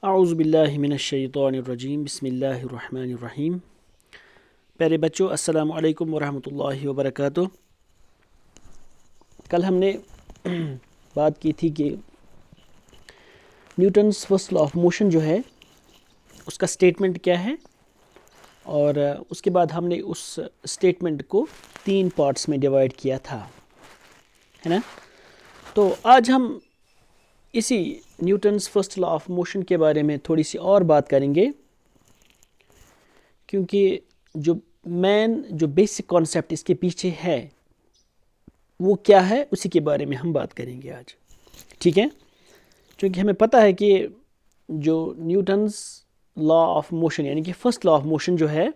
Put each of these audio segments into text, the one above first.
आऊज़ुबिल्लाहि मिनश्शैतानिर्रजीम बिस्मिल्लाहिर्रहमानिर्रहीम। प्यारे बच्चों, अस्सलामु अलैकुम वरहमतुल्लाहि वबरकातुह। कल हमने बात की थी कि Newton's first law of motion जो है उसका स्टेटमेंट क्या है, और उसके बाद हमने उस स्टेटमेंट को 3 पार्ट्स में डिवाइड किया था, है ना। तो आज हम इसी Newton's first law of motion के बारे में थोड़ी सी और बात करेंगे, क्योंकि जो बेसिक कॉन्सेप्ट इसके पीछे है वो क्या है, उसी के बारे में हम बात करेंगे आज, ठीक है। क्योंकि हमें पता है कि जो न्यूटन्स लॉ ऑफ मोशन यानी कि फर्स्ट लॉ ऑफ मोशन जो है,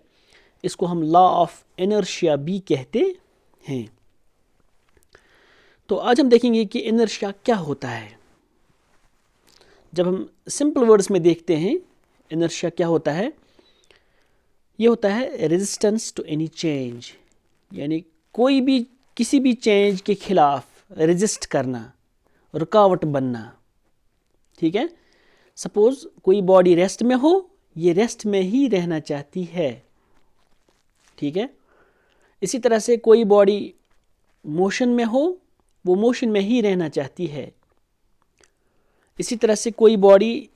इसको हम लॉ ऑफ इनर्शिया भी कहते हैं। तो आज हम देखेंगे कि इनर्शिया क्या होता है। जब हम सिंपल वर्ड्स में देखते हैं इनर्शिया क्या होता है, ये होता है रेजिस्टेंस टू एनी चेंज, यानी कोई भी किसी भी चेंज के खिलाफ रेजिस्ट करना, रुकावट बनना, ठीक है। सपोज कोई बॉडी रेस्ट में हो, ये रेस्ट में ही रहना चाहती है, ठीक है। इसी तरह से कोई बॉडी मोशन में हो, वो मोशन में ही रहना चाहती है। इसी तरह से कोई बॉडी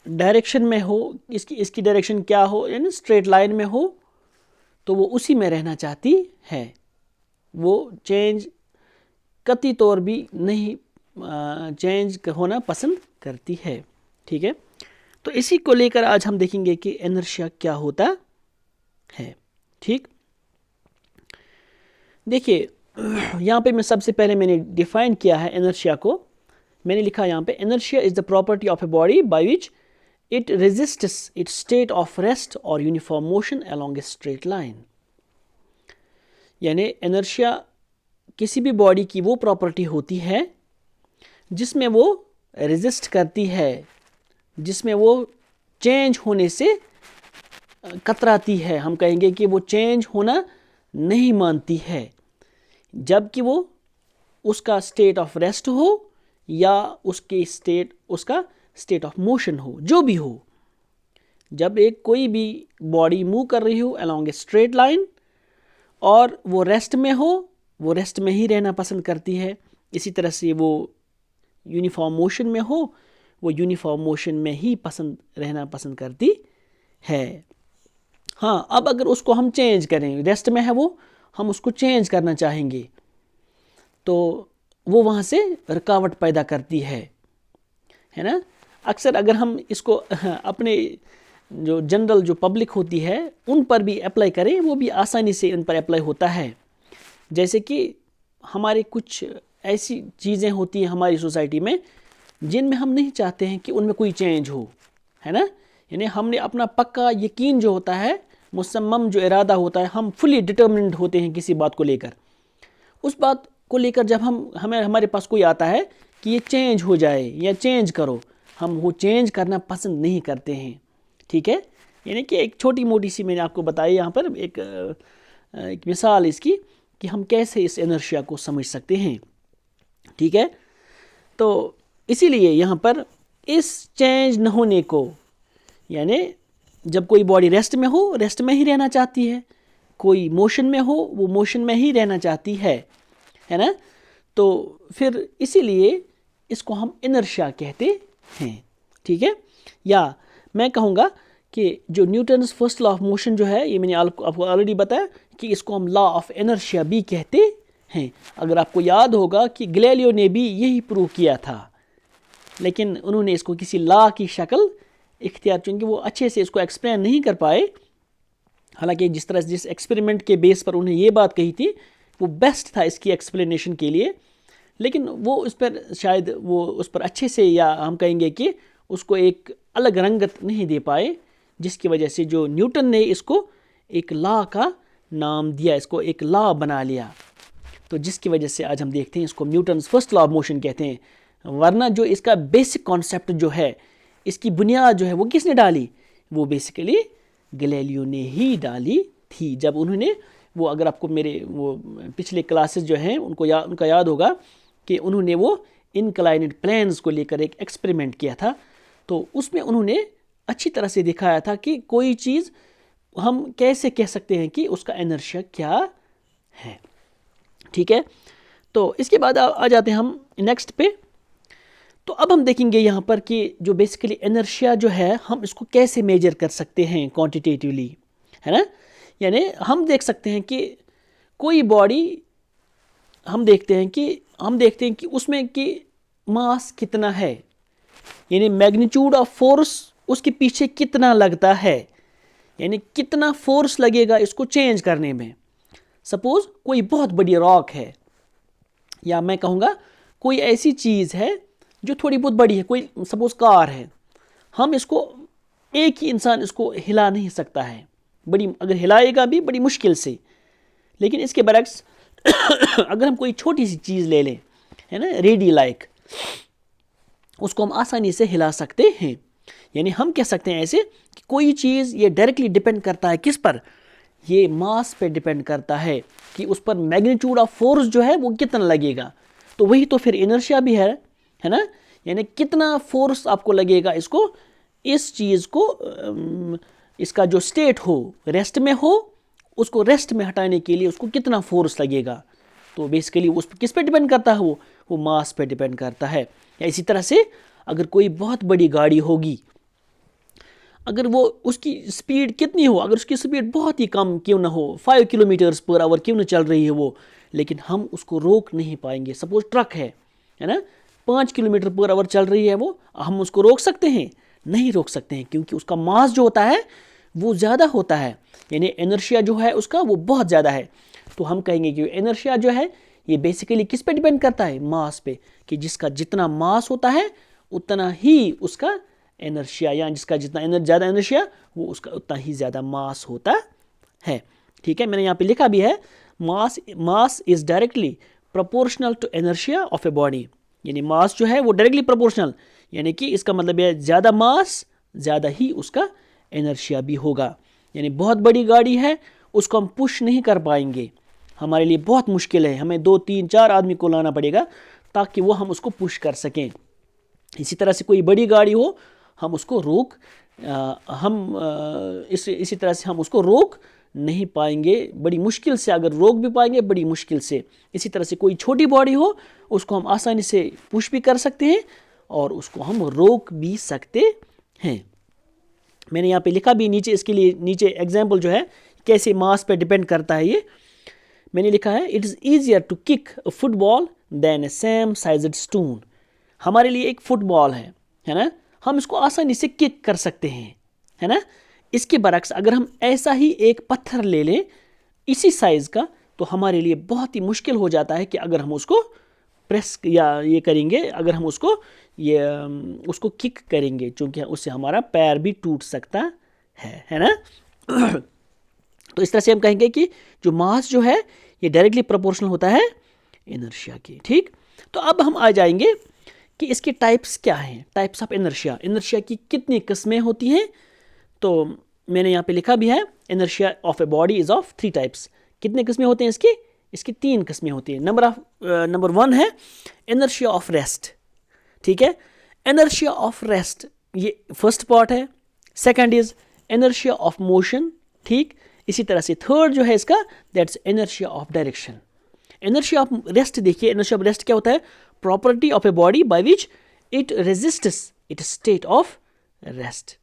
डायरेक्शन में हो, इसकी डायरेक्शन क्या हो, यानी स्ट्रेट लाइन में हो, तो वो उसी में रहना चाहती है। वो चेंज कतई तौर भी नहीं चेंज होना पसंद करती है, ठीक है। तो इसी को लेकर आज हम देखेंगे कि इनर्शिया क्या होता है, ठीक। देखिए, यहाँ पे मैं सबसे पहले मैंने डिफाइन किया है इनर्शिया को। मैंने लिखा यहाँ पे, inertia is the property of a body by which it resists its state of rest और uniform motion along a straight line. यानी इनर्शिया किसी भी बॉडी की वो प्रॉपर्टी होती है जिसमें वो रेजिस्ट करती है, जिसमें वो चेंज होने से कतराती है। हम कहेंगे कि वो चेंज होना नहीं मानती है, जबकि वो उसका स्टेट ऑफ रेस्ट हो या उसका स्टेट ऑफ मोशन हो, जो भी हो। जब कोई भी बॉडी मूव कर रही हो अलोंग ए स्ट्रेट लाइन और वो रेस्ट में हो, वो रेस्ट में ही रहना पसंद करती है। इसी तरह से वो यूनिफॉर्म मोशन में हो, वो यूनिफॉर्म मोशन में ही रहना पसंद करती है। हाँ, अब अगर उसको हम चेंज करें, रेस्ट में है वो, हम उसको चेंज करना चाहेंगे, तो वो वहाँ से रुकावट पैदा करती है ना। अक्सर अगर हम इसको अपने जो जनरल जो पब्लिक होती है उन पर भी अप्लाई करें, वो भी आसानी से उन पर अप्लाई होता है। जैसे कि हमारे कुछ ऐसी चीज़ें होती हैं हमारी सोसाइटी में जिनमें हम नहीं चाहते हैं कि उनमें कोई चेंज हो, है ना। यानी हमने अपना पक्का यकीन जो होता है, मुसम्मम जो इरादा होता है, हम फुली डिटर्मिन्ड होते हैं किसी बात को लेकर। उस बात को लेकर जब हमारे पास कोई आता है कि ये चेंज हो जाए या चेंज करो, हम वो चेंज करना पसंद नहीं करते हैं, ठीक है। यानी कि एक छोटी मोटी सी मैंने आपको बताई यहाँ पर एक मिसाल इसकी कि हम कैसे इस इनर्शिया को समझ सकते हैं, ठीक है। तो इसीलिए यहाँ पर इस चेंज न होने को, यानी जब कोई बॉडी रेस्ट में हो, रेस्ट में ही रहना चाहती है, कोई मोशन में हो, वो मोशन में ही रहना चाहती है ना। तो फिर इसीलिए इसको हम इनर्शिया कहते हैं, ठीक है। या मैं कहूँगा कि जो Newton's first law of motion जो है, ये मैंने आपको ऑलरेडी बताया कि इसको हम लॉ ऑफ इनर्शिया भी कहते हैं। अगर आपको याद होगा कि गैलीलियो ने भी यही प्रूव किया था, लेकिन उन्होंने इसको किसी लॉ की शक्ल इख्तियार, चूँकि वो अच्छे से इसको एक्सप्लेन नहीं कर पाए। हालांकि जिस एक्सपेरिमेंट के बेस पर उन्हें ये बात कही थी वो बेस्ट था इसकी एक्सप्लेनेशन के लिए, लेकिन वो उस पर शायद वो उस पर अच्छे से, या हम कहेंगे कि उसको एक अलग रंगत नहीं दे पाए, जिसकी वजह से जो न्यूटन ने इसको एक लॉ का नाम दिया, इसको एक लॉ बना लिया। तो जिसकी वजह से आज हम देखते हैं इसको Newton's first law of motion कहते हैं। वरना जो इसका बेसिक कॉन्सेप्ट जो है, इसकी बुनियाद जो है, वो किसने डाली? वो बेसिकली गैलीलियो ने ही डाली थी। जब उन्होंने वो, अगर आपको मेरे वो पिछले क्लासेस जो हैं उनका याद होगा कि उन्होंने वो इनक्लाइनेड प्लेन्स को लेकर एक एक्सपेरिमेंट किया था। तो उसमें उन्होंने अच्छी तरह से दिखाया था कि कोई चीज़ हम कैसे कह सकते हैं कि उसका इनर्शिया क्या है। ठीक है, तो इसके बाद आ जाते हैं हम नेक्स्ट पे। तो अब हम देखेंगे यहाँ पर कि जो बेसिकली इनर्शिया जो है हम इसको कैसे मेजर कर सकते हैं क्वांटिटेटिवली, है ना। यानी हम देख सकते हैं कि कोई बॉडी हम देखते हैं कि उसमें कि मास कितना है, यानी मैग्नीट्यूड ऑफ फोर्स उसके पीछे कितना लगता है, यानी कितना फोर्स लगेगा इसको चेंज करने में। सपोज कोई बहुत बड़ी रॉक है, या मैं कहूँगा कोई ऐसी चीज़ है जो थोड़ी बहुत बड़ी है, कोई सपोज कार है, हम इसको एक ही इंसान इसको हिला नहीं सकता है, बड़ी अगर हिलाएगा भी बड़ी मुश्किल से। लेकिन इसके बरक्स अगर हम कोई छोटी सी चीज़ ले लें, है ना, रेडी लाइक, उसको हम आसानी से हिला सकते हैं। यानी हम कह सकते हैं ऐसे कि कोई चीज़ ये डायरेक्टली डिपेंड करता है किस पर, ये मास पे डिपेंड करता है कि उस पर मैग्नीट्यूड ऑफ फोर्स जो है वो कितना लगेगा। तो वही तो फिर इनर्शिया भी है ना, यानी कितना फोर्स आपको लगेगा इसको, इस चीज़ को इसका जो स्टेट हो रेस्ट में हो, उसको रेस्ट में हटाने के लिए उसको कितना फोर्स लगेगा। तो बेसिकली उस किस पे डिपेंड करता है, वो मास पे डिपेंड करता है। या इसी तरह से अगर कोई बहुत बड़ी गाड़ी होगी, अगर वो उसकी स्पीड कितनी हो, अगर उसकी स्पीड बहुत ही कम क्यों ना हो, 5 किलोमीटर्स पर आवर क्यों ना चल रही है वो, लेकिन हम उसको रोक नहीं पाएंगे। सपोज ट्रक है ना, 5 किलोमीटर पर आवर चल रही है वो, हम उसको रोक सकते हैं? नहीं रोक सकते हैं, क्योंकि उसका मास जो होता है वो ज़्यादा होता है, यानी इनर्शिया जो है उसका वो बहुत ज़्यादा है। तो हम कहेंगे कि इनर्शिया जो है ये बेसिकली किस पे डिपेंड करता है, मास पे, कि जिसका जितना मास होता है उतना ही उसका इनर्शिया, या जिसका जितना ज़्यादा इनर्शिया वो उसका उतना ही ज़्यादा मास होता है। ठीक है, मैंने यहाँ पे लिखा भी है, mass is directly proportional to inertia of a body. यानी मास जो है वो डायरेक्टली प्रोपोर्शनल, यानी कि इसका मतलब है ज़्यादा मास ज़्यादा ही उसका इनर्शिया भी होगा। यानी बहुत बड़ी गाड़ी है, उसको हम पुश नहीं कर पाएंगे, हमारे लिए बहुत मुश्किल है, हमें 2 3 4 आदमी को लाना पड़ेगा ताकि वो हम उसको पुश कर सकें। इसी तरह से कोई बड़ी गाड़ी हो, हम उसको इसी तरह से हम उसको रोक नहीं पाएंगे, बड़ी मुश्किल से, अगर रोक भी पाएंगे बड़ी मुश्किल से। इसी तरह से कोई छोटी बॉडी हो, उसको हम आसानी से पुश भी कर सकते हैं और उसको हम रोक भी सकते हैं। मैंने यहाँ पे लिखा भी नीचे, इसके लिए नीचे एग्जाम्पल जो है कैसे मास पे डिपेंड करता है ये मैंने लिखा है, it is easier to kick a football than a same sized stone. हमारे लिए एक फुटबॉल है ना, हम इसको आसानी से किक कर सकते हैं, है ना। इसके बरक्स अगर हम ऐसा ही एक पत्थर ले लें इसी साइज़ का, तो हमारे लिए बहुत ही मुश्किल हो जाता है कि अगर हम उसको प्रेस या ये करेंगे, अगर हम उसको किक करेंगे, क्योंकि उससे हमारा पैर भी टूट सकता है ना। तो इस तरह से हम कहेंगे कि जो मास जो है ये डायरेक्टली प्रोपोर्शनल होता है इनर्शिया की। ठीक, तो अब हम आ जाएंगे कि इसके टाइप्स क्या हैं, टाइप्स ऑफ इनर्शिया, इनर्शिया की कितनी किस्में होती हैं। तो मैंने यहाँ पे लिखा भी है, inertia of a body is of 3 types. कितने किस्में होते हैं इसकी 3 किस्में होती हैं। नंबर 1 है इनर्शिया ऑफ रेस्ट। ठीक है, इनर्शिया ऑफ रेस्ट ये फर्स्ट पार्ट है। Second is inertia of motion. ठीक, इसी तरह से थर्ड जो है इसका, that's inertia of direction. Inertia of rest देखिए, इनर्शिया ऑफ रेस्ट क्या होता है, property of a body by which it resists its state of rest.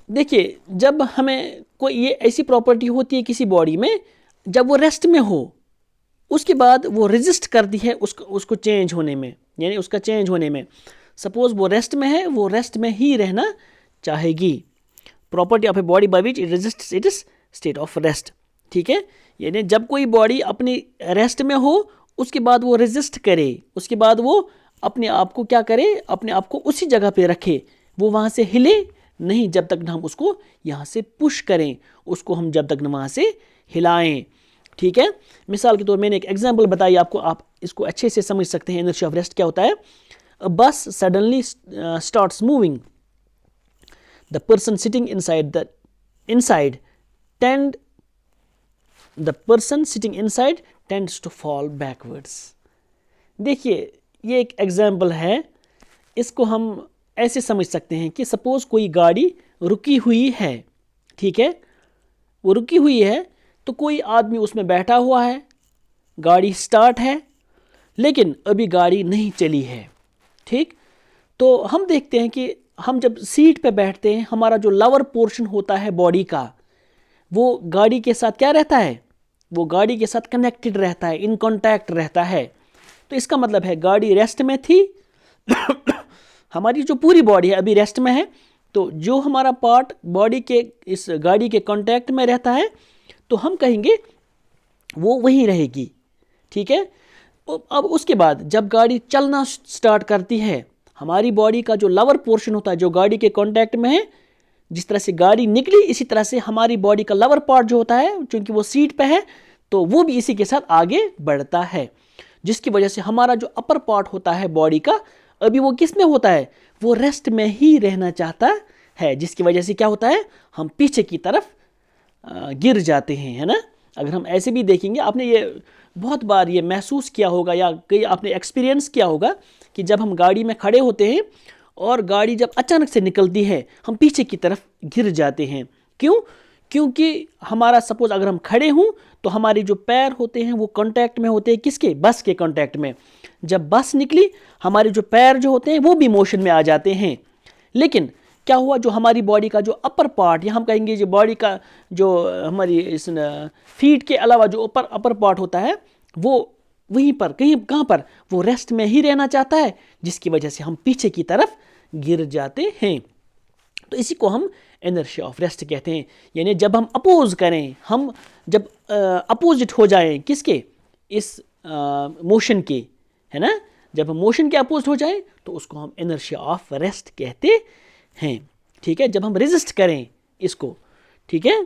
देखिए, जब हमें कोई ये ऐसी प्रॉपर्टी होती है किसी बॉडी में, जब वो रेस्ट में हो उसके बाद वो रेजिस्ट करती है उसको चेंज होने में, यानी उसका चेंज होने में। सपोज वो रेस्ट में है, वो रेस्ट में ही रहना चाहेगी। Property of a body by which it resists its state of rest. ठीक है, यानी जब कोई बॉडी अपनी रेस्ट में हो उसके बाद वो रेजिस्ट करे, उसके बाद वो अपने आप को क्या करे, अपने आप को उसी जगह पे रखे, वो वहाँ से हिले नहीं जब तक हम उसको यहाँ से पुश करें, उसको हम जब तक न वहाँ से हिलाएं। ठीक है, मिसाल के तौर मैंने एक एग्जांपल बताई आपको, आप इसको अच्छे से समझ सकते हैं इनर्शिया ऑफ रेस्ट क्या होता है। A bus suddenly starts moving, the person sitting inside tends to fall backwards. देखिए, ये एक एग्जाम्पल है, इसको हम ऐसे समझ सकते हैं कि सपोज कोई गाड़ी रुकी हुई है, ठीक है, वो रुकी हुई है, तो कोई आदमी उसमें बैठा हुआ है, गाड़ी स्टार्ट है, लेकिन अभी गाड़ी नहीं चली है, ठीक। तो हम देखते हैं कि हम जब सीट पे बैठते हैं, हमारा जो लोअर पोर्शन होता है बॉडी का, वो गाड़ी के साथ क्या रहता है, वो गाड़ी के साथ कनेक्टेड रहता है, इन कांटेक्ट रहता है। तो इसका मतलब है गाड़ी रेस्ट में थी हमारी जो पूरी बॉडी है अभी रेस्ट में है, तो जो हमारा पार्ट बॉडी के इस गाड़ी के कांटेक्ट में रहता है, तो हम कहेंगे वो वहीं रहेगी, ठीक है। अब उसके बाद जब गाड़ी चलना स्टार्ट करती है, हमारी बॉडी का जो लोअर पोर्शन होता है जो गाड़ी के कांटेक्ट में है, जिस तरह से गाड़ी निकली इसी तरह से हमारी बॉडी का लोअर पार्ट जो होता है, क्योंकि वो सीट पे है, तो वो भी इसी के साथ आगे बढ़ता है, जिसकी वजह से हमारा जो अपर पार्ट होता है बॉडी का, अभी वो किस में होता है, वो रेस्ट में ही रहना चाहता है, जिसकी वजह से क्या होता है, हम पीछे की तरफ गिर जाते हैं, है ना। अगर हम ऐसे भी देखेंगे, आपने ये बहुत बार ये महसूस किया होगा या कई आपने एक्सपीरियंस किया होगा कि जब हम गाड़ी में खड़े होते हैं और गाड़ी जब अचानक से निकलती है, हम पीछे की तरफ गिर जाते हैं। क्यों? क्योंकि हमारा सपोज अगर हम खड़े हों तो हमारे जो पैर होते हैं वो कांटेक्ट में होते हैं, किसके, बस के कांटेक्ट में। जब बस निकली, हमारे जो पैर जो होते हैं वो भी मोशन में आ जाते हैं। लेकिन क्या हुआ, जो हमारी बॉडी का जो अपर पार्ट, या हम कहेंगे जो बॉडी का जो हमारी इस फीट के अलावा जो अपर पार्ट होता है, वो वहीं पर कहाँ पर, वो रेस्ट में ही रहना चाहता है, जिसकी वजह से हम पीछे की तरफ गिर जाते हैं। तो इसी को हम इनर्शिया ऑफ रेस्ट कहते हैं। यानी जब हम अपोज करें, हम जब अपोजिट हो जाएं किसके, इस मोशन के, है ना, जब हम मोशन के अपोज हो जाएं तो उसको हम इनर्शिया ऑफ रेस्ट कहते हैं, ठीक है। जब हम रेजिस्ट करें इसको, ठीक है।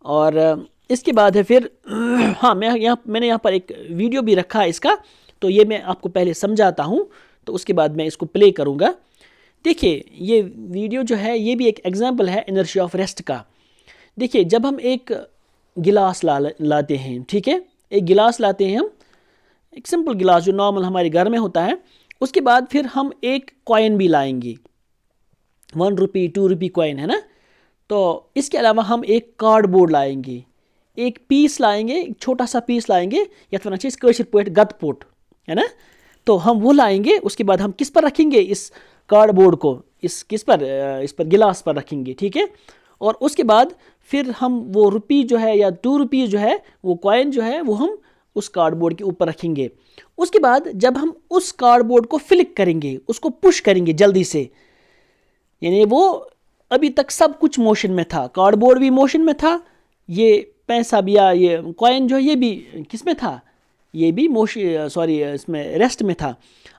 और इसके बाद है फिर हाँ, मैंने यहाँ पर एक वीडियो भी रखा है इसका, तो ये मैं आपको पहले समझाता हूँ, तो उसके बाद मैं इसको प्ले करूँगा। देखिए ये वीडियो जो है ये भी एक एग्जांपल है इनर्शिया ऑफ रेस्ट का। देखिए जब हम एक गिलास लाते हैं, ठीक है, एक गिलास लाते हैं हम, एक सिंपल गिलास जो नॉर्मल हमारे घर में होता है, उसके बाद फिर हम एक कॉइन भी लाएंगे, 1 रुपये 2 रुपये कॉइन, है ना। तो इसके अलावा हम एक कार्डबोर्ड लाएंगे, एक पीस लाएंगे, एक छोटा सा पीस लाएंगे, या फिर अच्छे कशर पोट गतपोट, है ना। तो हम वो लाएंगे, उसके बाद हम किस पर रखेंगे, इस कार्डबोर्ड को, इस पर गिलास पर रखेंगे, ठीक है। और उसके बाद फिर हम वो रुपी जो है या 2 रुपये जो है, वो कॉइन जो है, वो हम उस कार्डबोर्ड के ऊपर रखेंगे। उसके बाद जब हम उस कार्डबोर्ड को फ्लिक करेंगे, उसको पुश करेंगे जल्दी से, यानी वो अभी तक सब कुछ मोशन में था, कार्डबोर्ड भी मोशन में था, ये पैसा भी या ये कॉइन जो है ये भी किस में था, ये भी इसमें रेस्ट में था।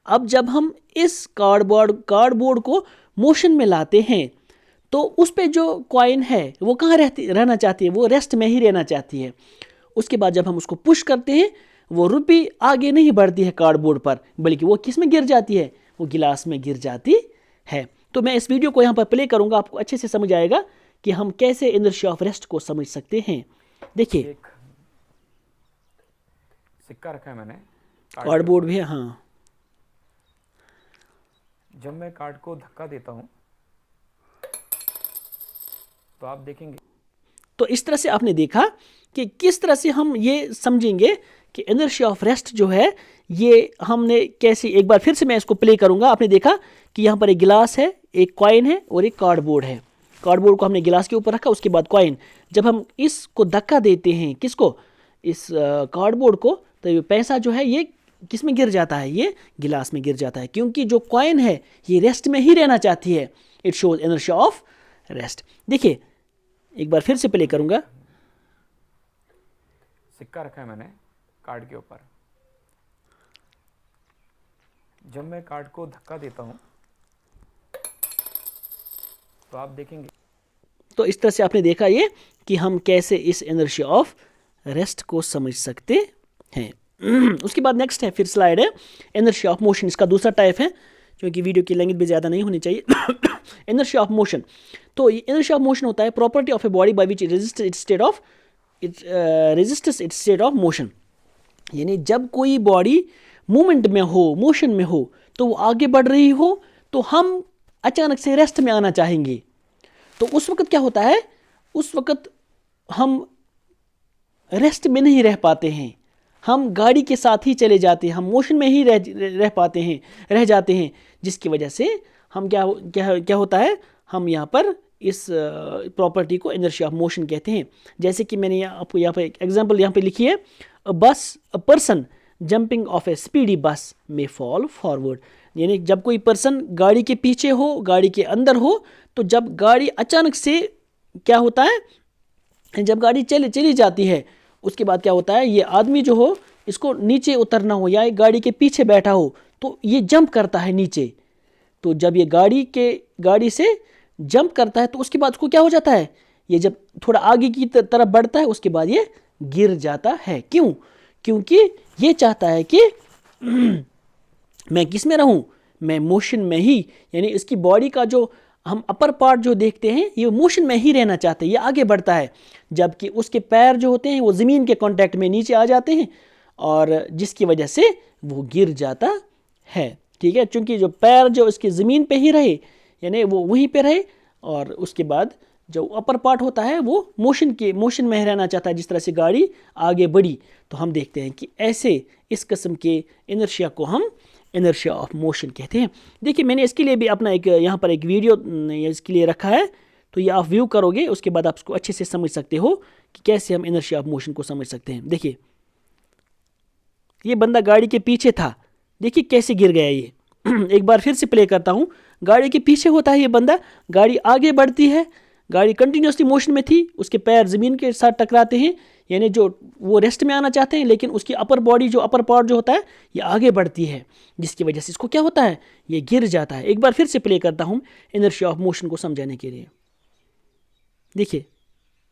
अब जब हम इस कार्डबोर्ड को मोशन में लाते हैं, तो उस पे जो कॉइन है वो कहाँ रहना चाहती है, वो रेस्ट में ही रहना चाहती है। उसके बाद जब हम उसको पुश करते हैं, वो रुपी आगे नहीं बढ़ती है कार्डबोर्ड पर, बल्कि वो किस में गिर जाती है, वो गिलास में गिर जाती है। तो मैं इस वीडियो को यहाँ पर प्ले करूँगा, आपको अच्छे से समझ आएगा कि हम कैसे इनर्शिया ऑफ रेस्ट को समझ सकते हैं। देखिए एक सिक्का रखा है मैंने, कार्डबोर्ड भी है, हाँ। जब मैं कार्ड को धक्का देता हूँ तो आप देखेंगे, तो इस तरह से आपने देखा कि किस तरह से हम ये समझेंगे कि इनर्शिया ऑफ रेस्ट जो है ये हमने कैसे, एक बार फिर से मैं इसको प्ले करूंगा। आपने देखा कि यहाँ पर एक गिलास है, एक कॉइन है और एक कार्डबोर्ड है। कार्डबोर्ड को हमने गिलास के ऊपर रखा, उसके बाद कॉइन। जब हम इसको धक्का देते हैं, किसको, इस कार्डबोर्ड को, तो ये पैसा जो है ये किस में गिर जाता है, ये गिलास में गिर जाता है, क्योंकि जो कॉइन है ये रेस्ट में ही रहना चाहती है। It shows inertia of rest. देखिए एक बार फिर से प्ले करूंगा। सिक्का रखा है मैंने कार्ड के ऊपर, जब मैं कार्ड को धक्का देता हूँ तो आप देखेंगे। तो इस तरह से आपने देखा ये कि हम कैसे इस इनर्शिया ऑफ रेस्ट को समझ सकते हैं। उसके बाद नेक्स्ट है, फिर स्लाइड है इनर्शिया ऑफ मोशन। इसका दूसरा टाइप है, क्योंकि वीडियो की लेंथ भी ज़्यादा नहीं होनी चाहिए। इनर्शिया ऑफ मोशन, तो इनर्शिया ऑफ मोशन होता है property of a body by which resist it's state of motion. यानी जब कोई बॉडी मूवमेंट में हो, मोशन में हो, तो वो आगे बढ़ रही हो तो हम अचानक से रेस्ट में आना चाहेंगे, तो उस वक्त क्या होता है, उस वक्त हम रेस्ट में नहीं रह पाते हैं, हम गाड़ी के साथ ही चले जाते हैं, हम मोशन में ही रह जाते हैं, जिसकी वजह से हम क्या होता है, हम यहाँ पर इस प्रॉपर्टी को इनर्शिया ऑफ मोशन कहते हैं। जैसे कि मैंने आपको यहाँ पर एक एग्जांपल यहाँ पे लिखी है, a person jumping of A speedy बस में फॉल फॉरवर्ड। यानी जब कोई पर्सन गाड़ी के पीछे हो, गाड़ी के अंदर हो, तो जब गाड़ी अचानक से क्या होता है, जब गाड़ी चली जाती है, उसके बाद क्या होता है, ये आदमी जो हो इसको नीचे उतरना हो या गाड़ी के पीछे बैठा हो तो ये जंप करता है नीचे। तो जब ये गाड़ी से जंप करता है तो उसके बाद उसको क्या हो जाता है, ये जब थोड़ा आगे की तरफ बढ़ता है उसके बाद ये गिर जाता है। क्यों? क्योंकि ये चाहता है कि मैं किस में रहूं, मैं मोशन में ही, यानी इसकी बॉडी का जो हम अपर पार्ट जो देखते हैं ये मोशन में ही रहना चाहते हैं, ये आगे बढ़ता है, जबकि उसके पैर जो होते हैं वो ज़मीन के कांटेक्ट में नीचे आ जाते हैं और जिसकी वजह से वो गिर जाता है। ठीक है, क्योंकि जो पैर जो इसकी ज़मीन पे ही रहे, यानी वो वहीं पे रहे, और उसके बाद जो अपर पार्ट होता है वो मोशन में रहना चाहता है, जिस तरह से गाड़ी आगे बढ़ी। तो हम देखते हैं कि ऐसे इस किस्म के इनर्शिया को हम इनर्शिया ऑफ मोशन कहते हैं। देखिए मैंने इसके लिए भी अपना एक यहाँ पर एक वीडियो इसके लिए रखा है, तो ये आप व्यू करोगे उसके बाद आप इसको अच्छे से समझ सकते हो कि कैसे हम इनर्शिया ऑफ मोशन को समझ सकते हैं। देखिए ये बंदा गाड़ी के पीछे था, देखिए कैसे गिर गया ये। एक बार फिर से प्ले करता हूँ, गाड़ी के पीछे होता है ये बंदा, गाड़ी आगे बढ़ती है, गाड़ी कंटिन्यूसली मोशन में थी, उसके पैर ज़मीन के साथ टकराते हैं, यानी जो वो रेस्ट में आना चाहते हैं, लेकिन उसकी अपर पार्ट जो होता है ये आगे बढ़ती है, जिसकी वजह से इसको क्या होता है, ये गिर जाता है। एक बार फिर से प्ले करता हूँ इनर्शिया ऑफ मोशन को समझाने के लिए। देखिए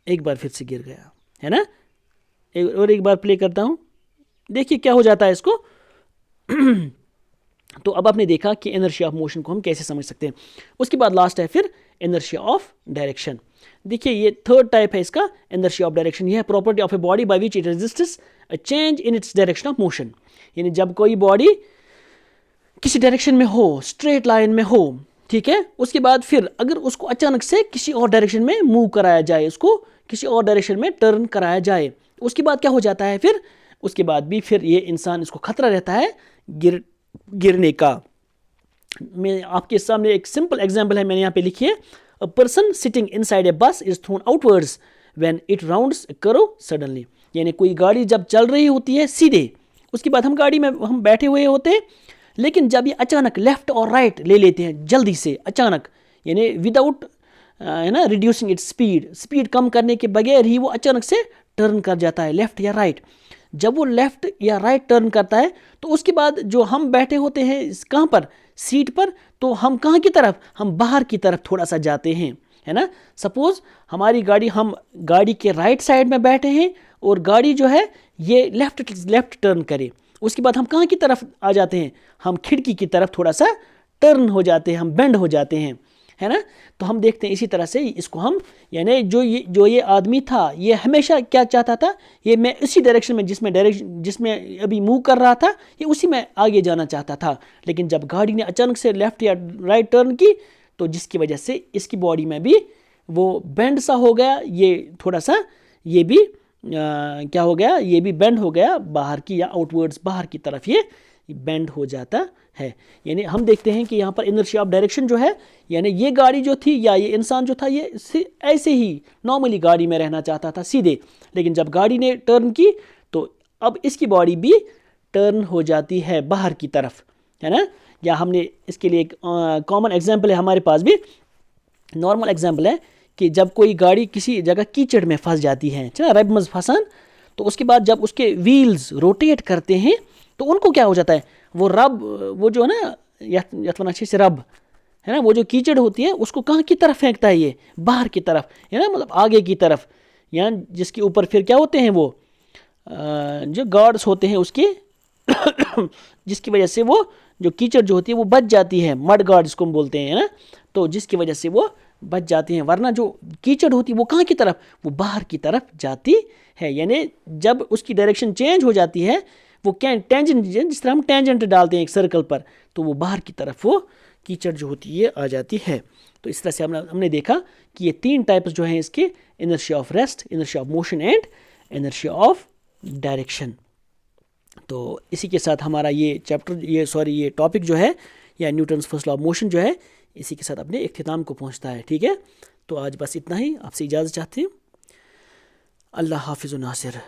एक बार फिर से गिर गया है ना, एक बार प्ले करता हूँ, देखिए क्या हो जाता है इसको। तो अब आपने देखा कि इनर्शिया ऑफ मोशन को हम कैसे समझ सकते हैं। उसके बाद लास्ट है फिर इनर्शिया ऑफ डायरेक्शन। देखिए ये थर्ड टाइप है इसका, इनर्शिया ऑफ डायरेक्शन। यह है property of a body by which it resists a change in its direction of motion. यानी जब कोई बॉडी किसी डायरेक्शन में हो, स्ट्रेट लाइन में हो, ठीक है, उसके बाद फिर अगर उसको अचानक से किसी और डायरेक्शन में मूव कराया जाए, उसको किसी और डायरेक्शन में टर्न कराया जाए, उसके बाद क्या हो जाता है, फिर उसके बाद भी फिर ये इंसान, इसको खतरा रहता है गिरने का। मैं आपके सामने एक सिंपल एग्जांपल है, मैंने यहाँ पे लिखी है, a person sitting inside a bus is thrown outwards when it rounds a curve suddenly. यानी कोई गाड़ी जब चल रही होती है सीधे, उसके बाद हम गाड़ी में हम बैठे हुए होते हैं, लेकिन जब ये अचानक लेफ्ट और राइट ले लेते हैं जल्दी से, अचानक, यानी विदाउट है ना रिड्यूसिंग इट्स स्पीड कम करने के बगैर ही वो अचानक से टर्न कर जाता है लेफ्ट या राइट। जब वो लेफ्ट या राइट टर्न करता है तो उसके बाद जो हम बैठे होते हैं कहाँ पर, सीट पर, तो हम कहाँ की तरफ, हम बाहर की तरफ थोड़ा सा जाते हैं, है ना। सपोज हमारी गाड़ी, हम गाड़ी के राइट साइड में बैठे हैं और गाड़ी जो है ये लेफ्ट टर्न करे, उसके बाद हम कहाँ की तरफ आ जाते हैं, हम खिड़की की तरफ थोड़ा सा टर्न हो जाते हैं, हम बेंड हो जाते हैं, है ना। तो हम देखते हैं इसी तरह से इसको हम, यानी जो ये आदमी था ये हमेशा क्या चाहता था, ये मैं इसी डायरेक्शन में जिसमें अभी मूव कर रहा था, ये उसी में आगे जाना चाहता था, लेकिन जब गाड़ी ने अचानक से लेफ्ट या राइट टर्न की तो जिसकी वजह से इसकी बॉडी में भी वो बेंड सा हो गया, ये थोड़ा सा ये भी क्या हो गया, ये भी बेंड हो गया बाहर की या आउटवर्ड्स बाहर की तरफ ये बेंड हो जाता है। यानी हम देखते हैं कि यहाँ पर इनर्शिया ऑफ डायरेक्शन जो है, यानी ये गाड़ी जो थी या ये इंसान जो था ये ऐसे ही नॉर्मली गाड़ी में रहना चाहता था सीधे, लेकिन जब गाड़ी ने टर्न की तो अब इसकी बॉडी भी टर्न हो जाती है बाहर की तरफ, है ना। या हमने इसके लिए एक कॉमन एग्जाम्पल है हमारे पास भी, नॉर्मल एग्जाम्पल है कि जब कोई गाड़ी किसी जगह कीचड़ में फंस जाती है, चला रब फंसन, तो उसके बाद जब उसके व्हील्स रोटेट करते हैं तो उनको क्या हो जाता है, वो जो है ना यथवनाशी से रब है ना, वो जो कीचड़ होती है उसको कहाँ की तरफ फेंकता है, ये बाहर की तरफ, है ना, मतलब आगे की तरफ, या जिसके ऊपर फिर क्या होते हैं वो जो गार्ड्स होते हैं उसके जिसकी वजह से वो जो कीचड़ जो होती है वो बच जाती है, मड गार्ड जिसको हम बोलते हैं, है ना, तो जिसकी वजह से वो बच जाती हैं, वरना जो कीचड़ होती है वो कहाँ की तरफ, वो बाहर की तरफ जाती है। यानी जब उसकी डायरेक्शन चेंज हो जाती है, वो क्या टेंजेंट, जिस तरह हम टेंजेंट डालते हैं एक सर्कल पर, तो वो बाहर की तरफ वो कीचड़ जो होती है आ जाती है। तो इस तरह से हमने देखा कि ये 3 टाइप्स जो हैं इसके, inertia of rest, inertia of motion and inertia of direction. तो इसी के साथ हमारा ये ये टॉपिक जो है, या Newton's first law of motion जो है, इसी के साथ अपने इख्तिताम को पहुंचता है। ठीक है, तो आज बस इतना ही, आपसे इजाज़त चाहती हूँ। अल्लाह हाफिज़ नासिर।